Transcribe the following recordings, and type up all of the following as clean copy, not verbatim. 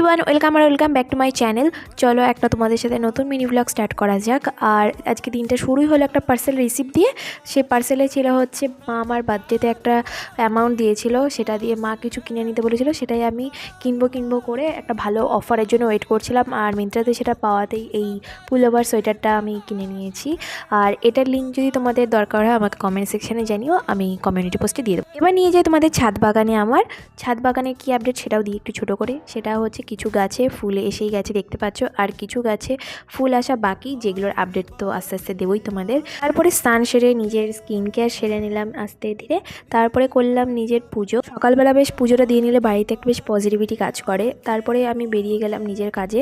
Everyone, welcome back to my channel. চলো একটা তোমাদের সাথে নতুন মিনি ব্লগ স্টার্ট করা যাক। আর আজকে দিনটা শুরুই হলো একটা পার্সেল রিসিভ দিয়ে। সেই পার্সেলে ছিল হচ্ছে মা আমার বার্থডেতে একটা অ্যামাউন্ট দিয়েছিল, সেটা দিয়ে মা কিছু কিনে নিতে বলেছিল। সেটাই আমি কিনবো করে একটা ভালো অফারের জন্য ওয়েট করছিলাম। আর মিন্ত্রাতে সেটা পাওয়াতেই এই পুলোভার সোয়েটারটা আমি কিনে নিয়েছি। আর এটার লিঙ্ক যদি তোমাদের দরকার হয় আমাকে কমেন্ট সেকশানে জানিও, আমি কমিউনিটি পোস্টে দিয়ে দেবো। এবার নিয়ে যাই তোমাদের ছাদ বাগানে। আমার ছাদ বাগানে কী আপডেট সেটাও দিই একটু ছোটো করে। সেটা হচ্ছে কিছু গাছে ফুল এসেই গেছে দেখতে পাচ্ছ, আর কিছু গাছে ফুল আসা বাকি, যেগুলোর আপডেট তো আস্তে আস্তে দেবই তোমাদের। তারপরে স্নান সেরে নিজের স্কিন কেয়ার সেরে নিলাম আস্তে ধীরে। তারপরে করলাম নিজের পুজো। সকালবেলা বেশ পুজোটা দিয়ে নিলে বাড়িতে একটা বেশ পজিটিভিটি কাজ করে। তারপরে আমি বেরিয়ে গেলাম নিজের কাজে।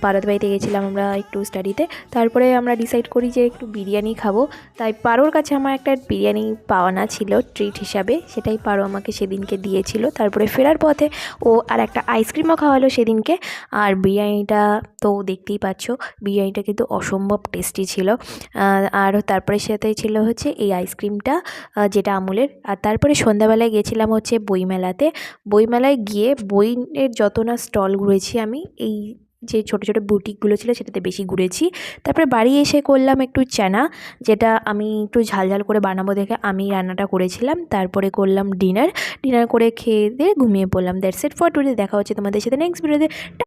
পারদ বাড়িতে গেছিলাম আমরা একটু স্টাডিতে। তারপরে আমরা ডিসাইড করি যে একটু বিরিয়ানি খাবো। তাই পারোর কাছে আমার একটা বিরিয়ানি পাওনা ছিল ট্রিট হিসাবে, সেটাই পারো আমাকে সেদিনকে দিয়েছিল। তারপরে ফেরার পথে ও আর একটা আইসক্রিমও খাওয়ালো সেদিনকে। আর বিরিয়ানিটা তো দেখতেই পাচ্ছ, বিরিয়ানিটা কিন্তু অসম্ভব টেস্টি ছিল। আর তারপরে সাথে ছিল হচ্ছে এই আইসক্রিমটা, যেটা আমুলের। আর তারপরে সন্ধ্যাবেলায় গেছিলাম হচ্ছে বইমেলাতে। বইমেলায় গিয়ে বইয়ের যত না স্টল ঘুরেছি আমি, এই যে ছোটো ছোটো বুটিকগুলো ছিল সেটাতে বেশি ঘুরেছি। তারপরে বাড়ি এসে করলাম একটু চানা, যেটা আমি একটু ঝাল করে বানাবো দেখে আমি রান্নাটা করেছিলাম। তারপরে করলাম ডিনার করে খেয়ে দিয়ে ঘুমিয়ে পড়লাম। That's it for today. দেখা হচ্ছে তোমাদের সাথে নেক্সট ভিডিওতে।